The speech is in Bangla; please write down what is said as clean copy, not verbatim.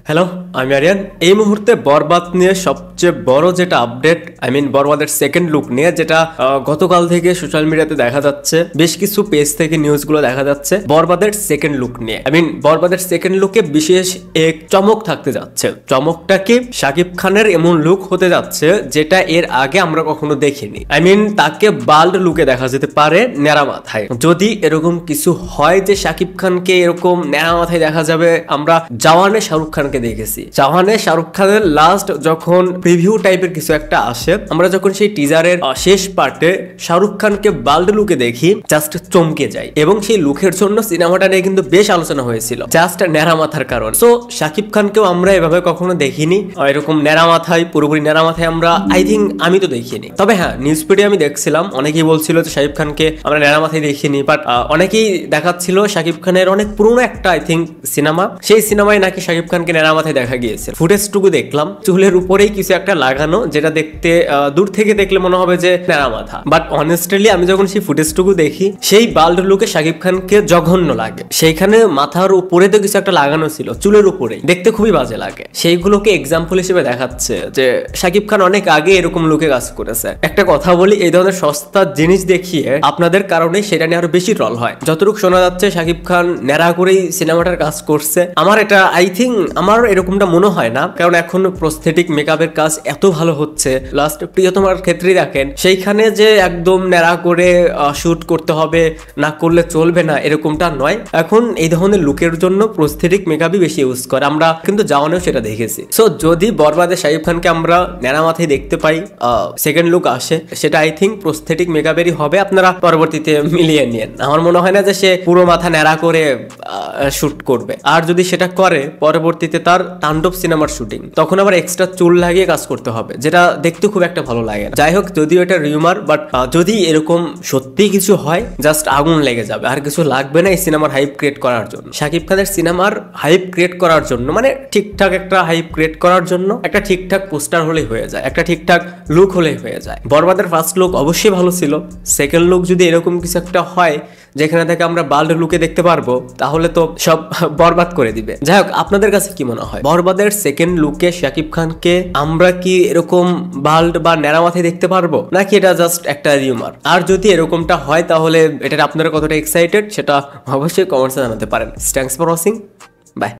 হ্যালো, আমি আরিয়ান। এই মুহূর্তে বরবাদ নিয়ে সবচেয়ে বড় যেটা আপডেট, বরবাদের সেকেন্ড লুক নিয়ে, যেটা গতকাল থেকে সোশ্যাল মিডিয়াতে দেখা যাচ্ছে, বেশ কিছু পেজ থেকে নিউজগুলো দেখা যাচ্ছে বরবাদের সেকেন্ড লুক নিয়ে। বরবাদের সেকেন্ড লুকে বিশেষ এক চমক থাকতে যাচ্ছে। চমকটা কি? শাকিব খানের এমন লুক হতে যাচ্ছে যেটা এর আগে আমরা কখনো দেখিনি। তাকে বাল্ড লুকে দেখা যেতে পারে, ন্যাড়া মাথায়। যদি এরকম কিছু হয় যে শাকিব খানকে এরকম ন্যাড়া মাথায় দেখা যাবে, আমরা জওয়ানে শাহরুখ খানকে দেখেছি। জওয়ানে শাহরুখ খানের লাস্ট যখন প্রিভিউ টাইপের কিছু একটা আসে, আমরা যখন সেই টিজারের শেষ পার্টে শাহরুখ খানকে বাল্ড লুকে দেখি, জাস্ট চমকে যাই। এবং সেই লুকের জন্য সিনেমাটা নিয়ে কিন্তু বেশ আলোচনা হয়েছিল, জাস্ট ন্যাড়া মাথার কারণে। সো শাকিব খানকেও আমরা এভাবে কখনো দেখিনি, এরকম ন্যাড়া মাথায়, পুরোপুরি ন্যাড়া মাথায় আমরা আমি তো দেখিনি। তবে হ্যাঁ, নিউজ ফিডে আমি দেখছিলাম অনেকেই বলছিল যে শাকিব খানকে আমরা ন্যাড়া মাথায় দেখিনি, বাট অনেকেই দেখাচ্ছিল শাকিব খানের অনেক পুরনো একটা সিনেমা, সেই সিনেমায় নাকি শাকিব খানকে ন্যাড়া মাথায় দেখা গিয়েছে। ফুটেজটুকু দেখলাম, চুলের উপরেই কিছু একটা লাগানো, যেটা দেখতে দূর থেকে দেখলে মনে হবে যে ন্যাড়া মাথা, বাট অনেস্টলি আমি যখন সেই ফুটেজটুকু দেখি, সেই বাল্ড লুকে শাকিব খানকে জঘন্য লাগে। সেইখানে মাথার উপরে তো কিছু একটা লাগানো ছিল, চুলের উপরে, দেখতে খুবই বাজে লাগে। সেইগুলোকে এক্সাম্পল হিসেবে দেখাচ্ছে যে শাকিব খান অনেক আগে এরকম লুকে কাজ করেছে। একটা কথা বলি, এই ধরনের সস্তা জিনিস দেখিয়ে আপনাদের কারণে সেটা নিয়ে আরো বেশি ট্রল হয়। যতটুকু শোনা যাচ্ছে শাকিব খান ন্যাড়া করেই সিনেমাটার কাজ করছে। আমার এটা আমার এরকমটা মনে হয় না, কারণ এখন প্রস্থেটিক মেকআপের কাজ এত ভালো হচ্ছে। লাস্ট প্রিয়তমার ক্ষেত্রেই দেখেন, সেইখানে যে একদম ন্যাড়া করে শুট করতে হবে, না করলে চলবে না, এরকমটা নয়। এখন এই ধরনের লুকের জন্য প্রস্থেটিক মেকআপই বেশি ইউজ করে, আমরা কিন্তু জাওয়ানেও সেটা দেখেছি। সো যদি বরবাদে শাকিব খানকে আমরা ন্যাড়া মাথায় দেখতে পাই, সেকেন্ড লুক আসে, সেটা প্রস্থেটিক মেকআপেরই হবে। আপনারা পরবর্তীতে মিলিয়ে নিন। আমার মনে হয় না যে সে পুরো মাথা ন্যাড়া করে শুট করবে। আর যদি সেটা করে, পরবর্তীতে তার তাণ্ডব সিনেমার শুটিং, তখন আবার এক্সট্রা চুল লাগিয়ে কাজ করতে হবে, যেটা দেখতে খুব একটা ভালো লাগে না। যাই হোক, যদিও এটা রিউমার, বাট যদি এরকম সত্যি কিছু হয়, জাস্ট আগুন লেগে যাবে। আর কিছু লাগবে না এই সিনেমার হাইপ ক্রিয়েট করার জন্য। শাকিব খানের সিনেমার হাইপ ক্রিয়েট করার জন্য, ঠিকঠাক একটা হাইপ ক্রিয়েট করার জন্য একটা ঠিকঠাক পোস্টার হলেই হয়ে যায়, একটা ঠিকঠাক লুক হলেই হয়ে যায়। বরবাদের ফার্স্ট লুক অবশ্যই ভালো ছিল। সেকেন্ড লুক যদি এরকম কিছু একটা হয় যেখানে থেকে আমরা বাল্ড লুকে দেখতে পারবো, তাহলে তো সব বরবাদ করে দিবে। যাই হোক, আপনাদের কাছে কি মনে হয়, বরবাদের সেকেন্ড লুকে শাকিব খানকে আমরা কি এরকম বাল্ড বা ন্যাড়া মাথায় দেখতে পারবো, নাকি এটা জাস্ট একটা রিউমার? আর যদি এরকমটা হয়, তাহলে এটা আপনারা কতটা এক্সাইটেড সেটা অবশ্যই কমেন্টসে জানাতে পারেন। Thanks for watching, by.